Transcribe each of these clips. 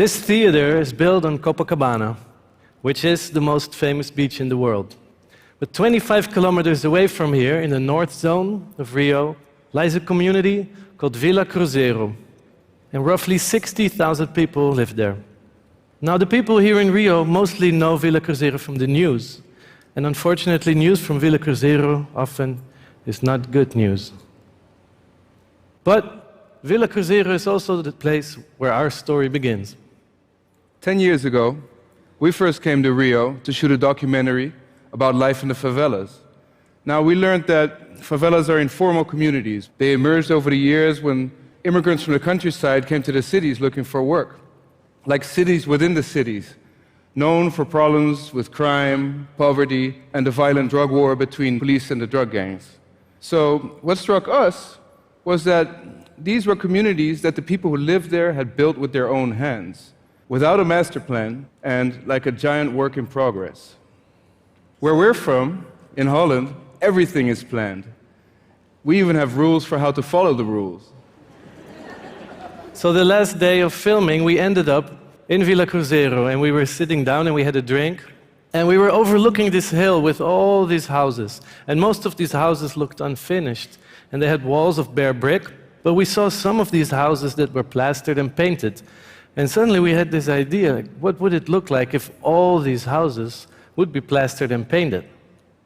This theater is built on Copacabana, which is the most famous beach in the world. But 25 kilometers away from here, in the north zone of Rio, lies a community called Vila Cruzeiro, and roughly 60,000 people live there. Now, the people here in Rio mostly know Vila Cruzeiro from the news, and unfortunately, news from Vila Cruzeiro often is not good news. But Vila Cruzeiro is also the place where our story begins. 10 years ago, we first came to Rio to shoot a documentary about life in the favelas. Now, we learned that favelas are informal communities. They emerged over the years when immigrants from the countryside came to the cities looking for work, like cities within the cities, known for problems with crime, poverty, and the violent drug war between police and the drug gangs. So what struck us was that these were communities that the people who lived there had built with their own hands, without a master plan and like a giant work in progress. Where we're from, in Holland, everything is planned. We even have rules for how to follow the rules. So the last day of filming, we ended up in Vila Cruzeiro, and we were sitting down and we had a drink, and we were overlooking this hill with all these houses, and most of these houses looked unfinished, and they had walls of bare brick, but we saw some of these houses that were plastered and painted, and suddenly we had this idea, like, what would it look like if all these houses would be plastered and painted?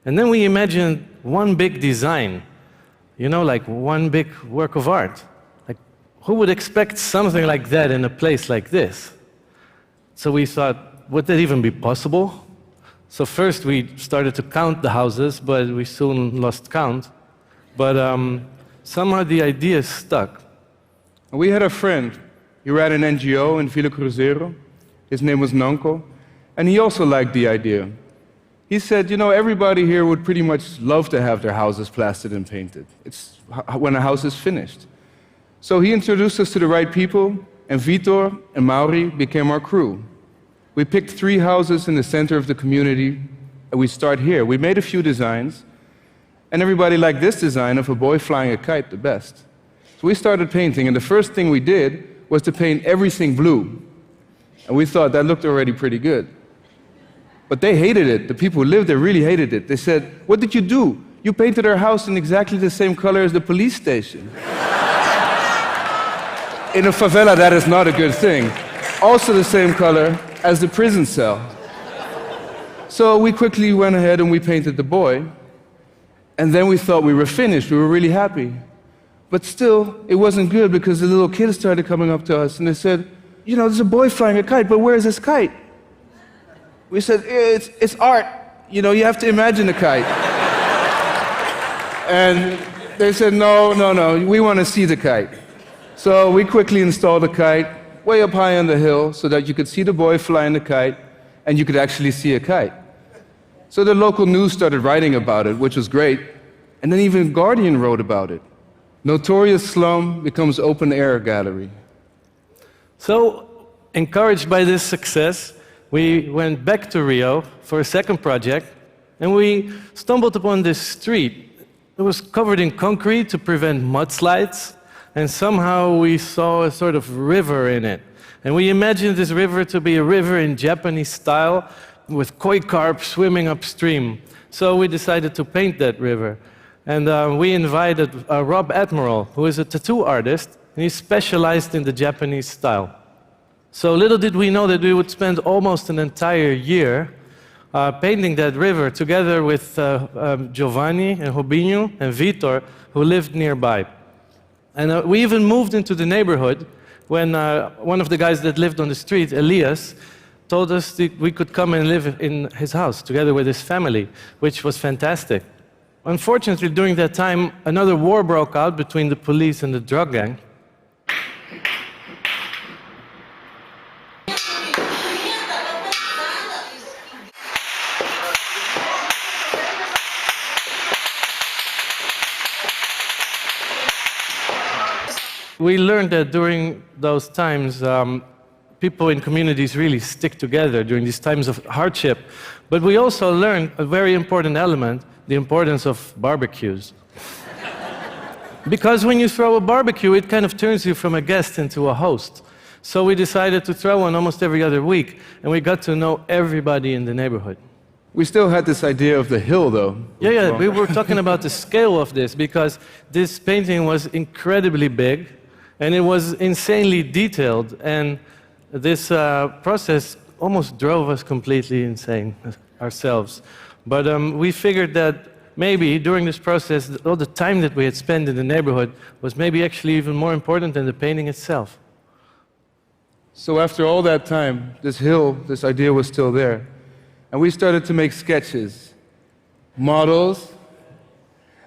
And then we imagined one big design, you know, like one big work of art. Like, who would expect something like that in a place like this? So we thought, would that even be possible? So first we started to count the houses, but we soon lost count. But somehow the idea stuck. We had a friend. He ran an NGO in Vila Cruzeiro. His name was Nanko, and he also liked the idea. He said, you know, everybody here would pretty much love to have their houses plastered and painted. It's when a house is finished. So he introduced us to the right people, and Vitor and Mauri became our crew. We picked 3 houses in the center of the community, and we start here. We made a few designs, and everybody liked this design of a boy flying a kite the best. So we started painting, and the first thing we did was to paint everything blue. And we thought that looked already pretty good. But they hated it. The people who lived there really hated it. They said, "What did you do? You painted our house in exactly the same color as the police station." In a favela, that is not a good thing. Also the same color as the prison cell. So we quickly went ahead and we painted the boy. And then we thought we were finished. We were really happy. But still, it wasn't good because the little kids started coming up to us and they said, "You know, there's a boy flying a kite, but where is this kite?" We said, it's art. You know, you have to imagine the kite. And they said, no, we want to see the kite. So we quickly installed a kite way up high on the hill so that you could see the boy flying the kite and you could actually see a kite. So the local news started writing about it, which was great. And then even Guardian wrote about it. Notorious slum becomes open-air gallery. So, encouraged by this success, we went back to Rio for a second project, and we stumbled upon this street. It was covered in concrete to prevent mudslides, and somehow we saw a sort of river in it. And we imagined this river to be a river in Japanese style, with koi carp swimming upstream. So we decided to paint that river. And we invited Rob Admiral, who is a tattoo artist, and he's specialized in the Japanese style. So little did we know that we would spend almost an entire year painting that river together with Giovanni and Robinho and Vitor, who lived nearby. And we even moved into the neighborhood when one of the guys that lived on the street, Elias, told us that we could come and live in his house together with his family, which was fantastic. Unfortunately, during that time, another war broke out between the police and the drug gang. We learned that during those times, people in communities really stick together during these times of hardship. But we also learned a very important element, the importance of barbecues. Because when you throw a barbecue, it kind of turns you from a guest into a host. So we decided to throw one almost every other week, and we got to know everybody in the neighborhood. We still had this idea of the hill, though. Yeah, we were talking about the scale of this, because this painting was incredibly big, and it was insanely detailed, and this process almost drove us completely insane ourselves. But we figured that maybe during this process, all the time that we had spent in the neighborhood was maybe actually even more important than the painting itself. So after all that time, this hill, this idea was still there. And we started to make sketches, models,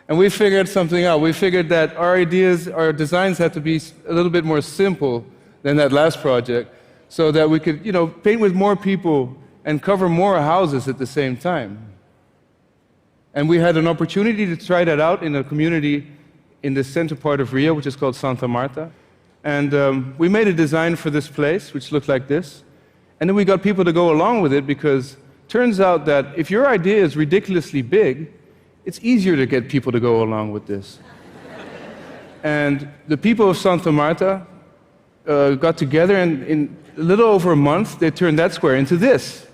and we figured something out. We figured that our ideas, our designs had to be a little bit more simple than that last project, so that we could, paint with more people and cover more houses at the same time. And we had an opportunity to try that out in a community in the center part of Rio, which is called Santa Marta. And we made a design for this place, which looked like this. And then we got people to go along with it, because it turns out that if your idea is ridiculously big, it's easier to get people to go along with this. And the people of Santa Marta got together, and in a little over a month, they turned that square into this.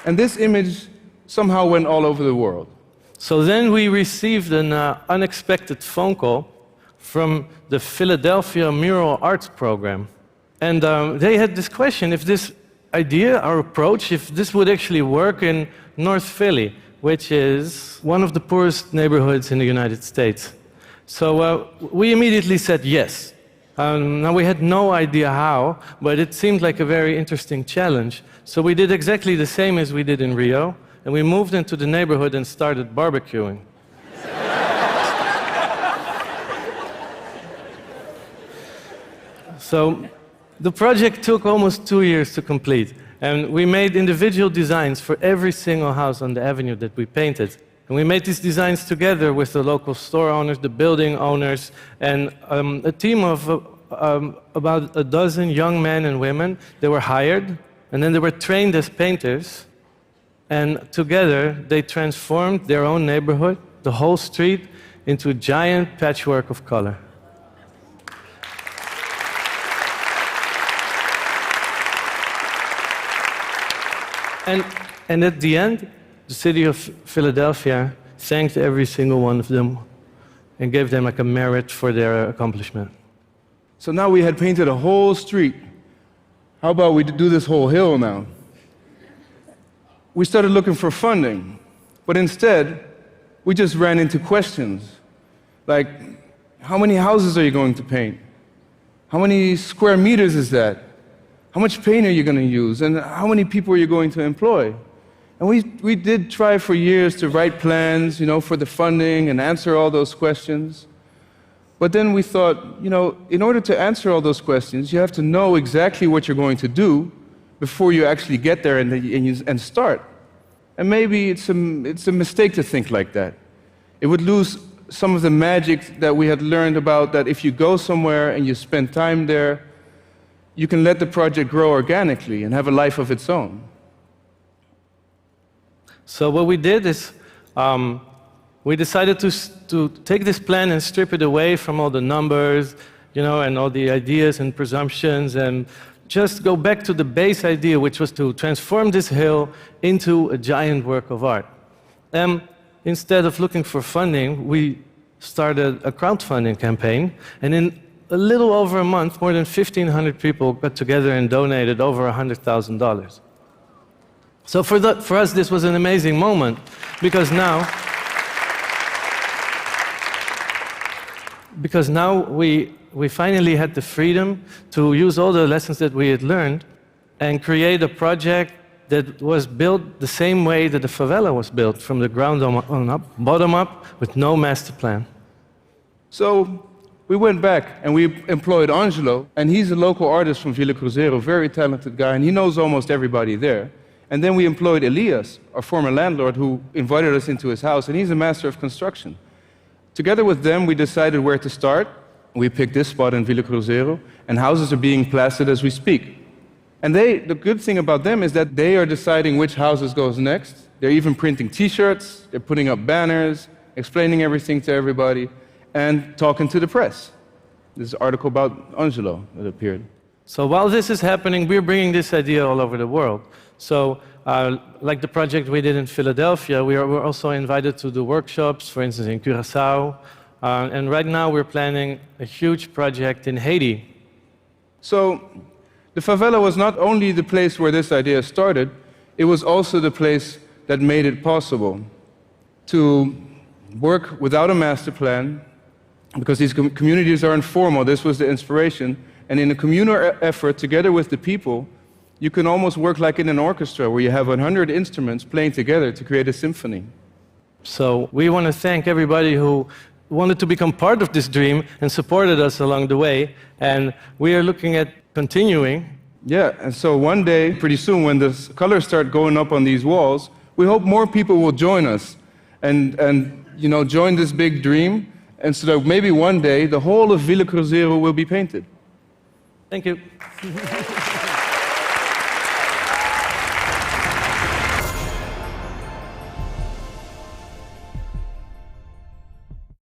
And this image somehow went all over the world. So then we received an unexpected phone call from the Philadelphia Mural Arts Program. And they had this question, if this idea, our approach, if this would actually work in North Philly, which is one of the poorest neighborhoods in the United States. So we immediately said yes. Now we had no idea how, but it seemed like a very interesting challenge. So we did exactly the same as we did in Rio, and we moved into the neighborhood and started barbecuing. So the project took almost 2 years to complete, and we made individual designs for every single house on the avenue that we painted. And we made these designs together with the local store owners, the building owners, and a team of about a dozen young men and women. They were hired, and then they were trained as painters. And together, they transformed their own neighborhood, the whole street, into a giant patchwork of color. And at the end, the city of Philadelphia thanked every single one of them and gave them like a merit for their accomplishment. So now we had painted a whole street. How about we do this whole hill now? We started looking for funding, but instead, we just ran into questions like, how many houses are you going to paint? How many square meters is that? How much paint are you going to use? And how many people are you going to employ? And we did try for years to write plans, for the funding and answer all those questions. But then we thought, in order to answer all those questions, you have to know exactly what you're going to do before you actually get there and start. And maybe it's a mistake to think like that. It would lose some of the magic that we had learned about, that if you go somewhere and you spend time there, you can let the project grow organically and have a life of its own. So what we did is we decided to take this plan and strip it away from all the numbers, and all the ideas and presumptions, and just go back to the base idea, which was to transform this hill into a giant work of art. Instead of looking for funding, we started a crowdfunding campaign, and in a little over a month, more than 1,500 people got together and donated over $100,000. So for us, this was an amazing moment, because now we finally had the freedom to use all the lessons that we had learned and create a project that was built the same way that the favela was built, from the ground on up, bottom up, with no master plan. So we went back and we employed Angelo, and he's a local artist from Villa Cruzeiro, very talented guy, and he knows almost everybody there. And then we employed Elias, our former landlord, who invited us into his house, and he's a master of construction. Together with them, we decided where to start. We picked this spot in Villa Cruzeiro, and houses are being plastered as we speak. And the good thing about them is that they are deciding which houses goes next. They're even printing T-shirts, they're putting up banners, explaining everything to everybody, and talking to the press. This is an article about Angelo that appeared. So while this is happening, we're bringing this idea all over the world. So like the project we did in Philadelphia, we're also invited to do workshops, for instance, in Curaçao. And right now we're planning a huge project in Haiti. So the favela was not only the place where this idea started, it was also the place that made it possible to work without a master plan, because these communities are informal. This was the inspiration. And in a communal effort, together with the people, you can almost work like in an orchestra, where you have 100 instruments playing together to create a symphony. So we want to thank everybody who wanted to become part of this dream and supported us along the way. And we are looking at continuing. Yeah, and so one day, pretty soon, when the colors start going up on these walls, we hope more people will join us and join this big dream. And so that maybe one day, the whole of Villa Cruzeiro will be painted. Thank you.